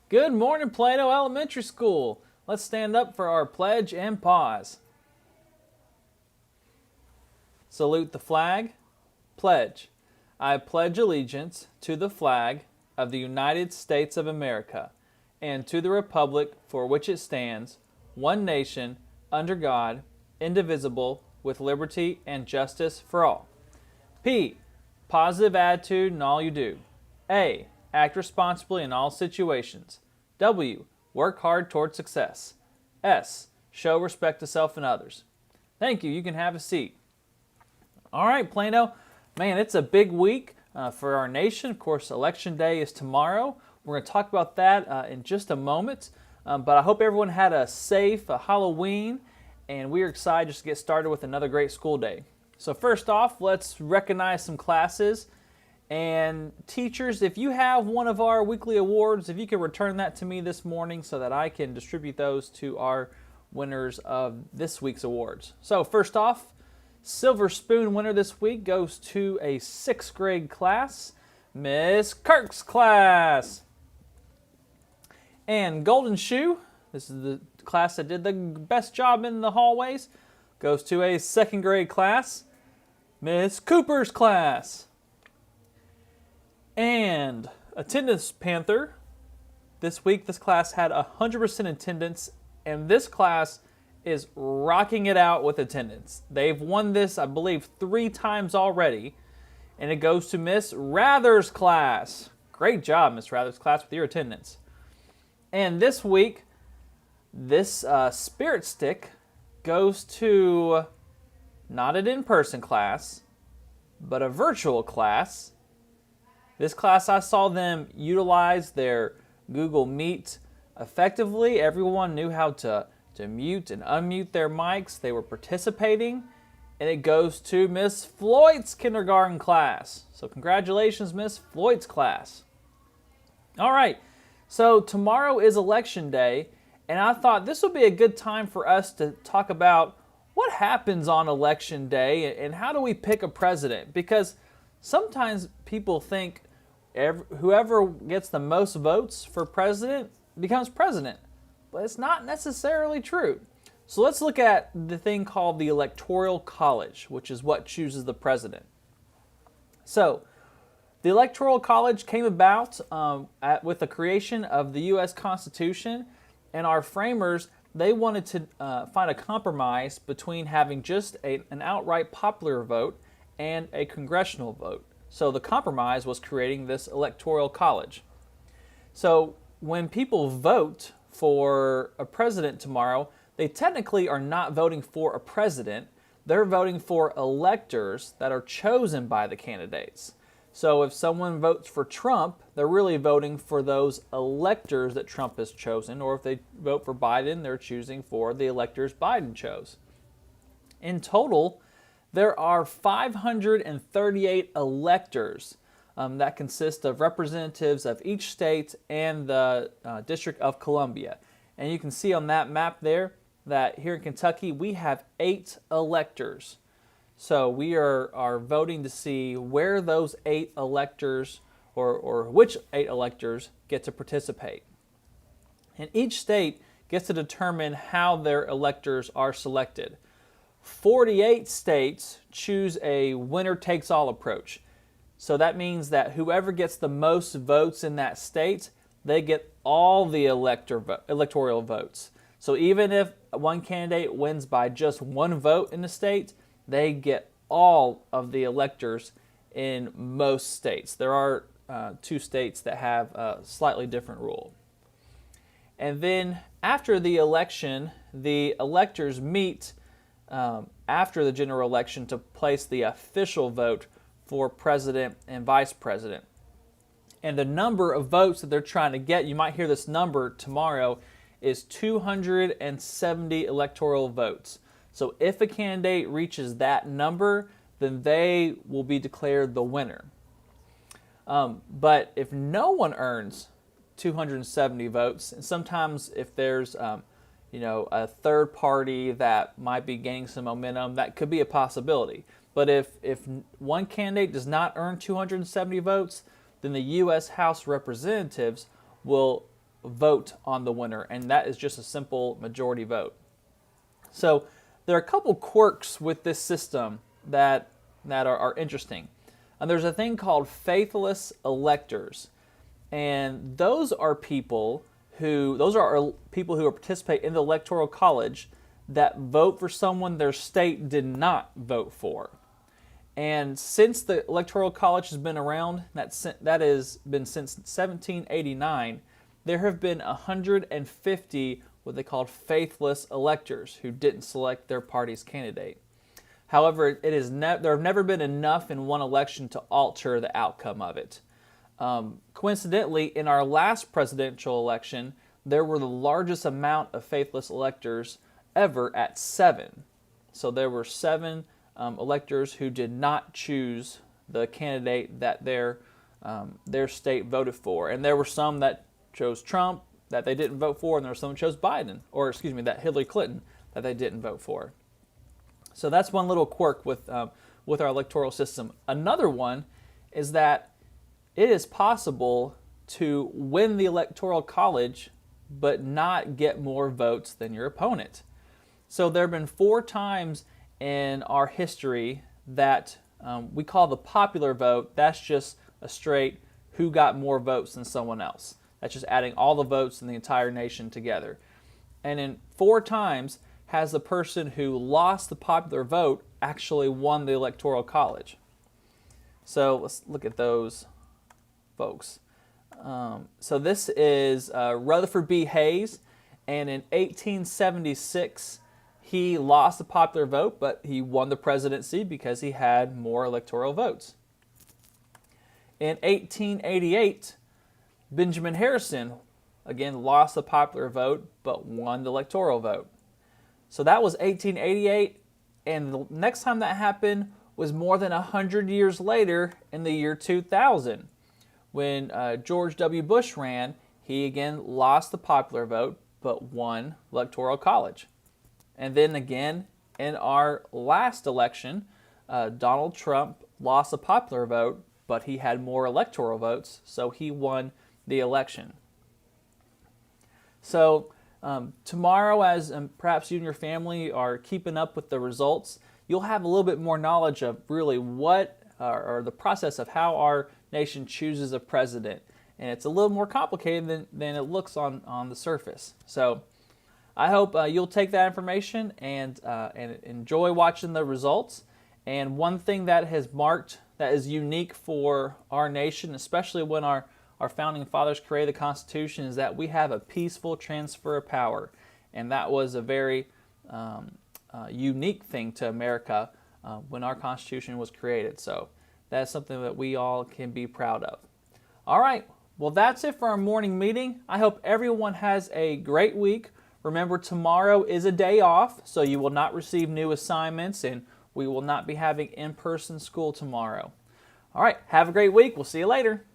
Good morning, Plano Elementary School. Let's stand up for our pledge and pause. Salute the flag. Pledge. I pledge allegiance to the flag of the United States of America and to the republic for which it stands, one nation, under God, indivisible, with liberty and justice for all. P. Positive attitude in all you do. A. Act responsibly in all situations. W. Work hard toward success. S. Show respect to self and others. Thank you. You can have a seat. All right, Plano. Man, it's a big week for our nation. Of course, Election Day is tomorrow. We're going to talk about that in just a moment. But I hope everyone had a safe Halloween, and we are excited just to get started with another great school day. So first off, let's recognize some classes. And teachers, if you have one of our weekly awards, if you could return that to me this morning so that I can distribute those to our winners of this week's awards. So first off, Silver Spoon winner this week goes to a 6th grade class, Miss Kirk's class. And Golden Shoe, this is the class that did the best job in the hallways, goes to a 2nd grade class, Miss Cooper's class. And Attendance Panther, this week this class had 100% attendance, and this class is rocking it out with attendance. They've won this, I believe, 3 times already, and it goes to Miss Rather's class. Great job, Miss Rather's class, with your attendance. And this week, this Spirit Stick goes to not an in-person class, but a virtual class. This class, I saw them utilize their Google Meet effectively. Everyone knew how to mute and unmute their mics. They were participating. And it goes to Miss Floyd's kindergarten class. So congratulations, Miss Floyd's class. All right, so tomorrow is Election Day, and I thought this would be a good time for us to talk about what happens on Election Day and how do we pick a president. Because sometimes people think whoever gets the most votes for president becomes president, but it's not necessarily true. So let's look at the thing called the Electoral College, which is what chooses the president. So the Electoral College came about with the creation of the U.S. Constitution, and our framers, they wanted to find a compromise between having just an outright popular vote and a congressional vote. So the compromise was creating this Electoral College. So when people vote for a president tomorrow, they technically are not voting for a president. They're voting for electors that are chosen by the candidates. So if someone votes for Trump, they're really voting for those electors that Trump has chosen. Or if they vote for Biden, they're choosing for the electors Biden chose. In total, there are 538 electors that consist of representatives of each state and the District of Columbia. And you can see on that map there that here in Kentucky we have 8 electors. So we are voting to see where those 8 electors or which 8 electors get to participate. And each state gets to determine how their electors are selected. 48 states choose a winner-takes-all approach. So that means that whoever gets the most votes in that state, they get all the electoral votes. So even if one candidate wins by just 1 vote in the state, they get all of the electors in most states. There are 2 states that have a slightly different rule. And then after the election, the electors meet after the general election to place the official vote for president and vice president. And the number of votes that they're trying to get, you might hear this number tomorrow, is 270 electoral votes. So if a candidate reaches that number, then they will be declared the winner. But if no one earns 270 votes, and sometimes if there's a third party that might be gaining some momentum, that could be a possibility. But if one candidate does not earn 270 votes, then the U.S. House of Representatives will vote on the winner, and that is just a simple majority vote. So there are a couple quirks with this system that are interesting. And there's a thing called faithless electors, and those are people who participate in the Electoral College that vote for someone their state did not vote for. And since the Electoral College has been around, that has been since 1789, there have been 150 what they called faithless electors who didn't select their party's candidate. However, there have never been enough in one election to alter the outcome of it. Coincidentally, in our last presidential election, there were the largest amount of faithless electors ever at 7. So there were 7 electors who did not choose the candidate that their state voted for. And there were some that chose Trump that they didn't vote for, and there were some that chose that Hillary Clinton that they didn't vote for. So that's one little quirk with our electoral system. Another one is that it is possible to win the Electoral College but not get more votes than your opponent. So there have been 4 times in our history that we call the popular vote. That's just a straight who got more votes than someone else. That's just adding all the votes in the entire nation together. And in 4 times has the person who lost the popular vote actually won the Electoral College. So let's look at those folks. So this is Rutherford B. Hayes, and in 1876 he lost the popular vote, but he won the presidency because he had more electoral votes. In 1888, Benjamin Harrison, again, lost the popular vote, but won the electoral vote. So that was 1888, and the next time that happened was more than 100 years later in the year 2000. When George W. Bush ran, he again lost the popular vote, but won Electoral College. And then again, in our last election, Donald Trump lost the popular vote, but he had more electoral votes, so he won the election. So tomorrow, as perhaps you and your family are keeping up with the results, you'll have a little bit more knowledge of really what, or the process of how our nation chooses a president. And it's a little more complicated than it looks on the surface. So I hope you'll take that information and enjoy watching the results. And one thing that is unique for our nation, especially when our founding fathers created the Constitution, is that we have a peaceful transfer of power. And that was a very unique thing to America when our Constitution was created. So that's something that we all can be proud of. All right, well, that's it for our morning meeting. I hope everyone has a great week. Remember, tomorrow is a day off, so you will not receive new assignments, and we will not be having in-person school tomorrow. All right, have a great week. We'll see you later.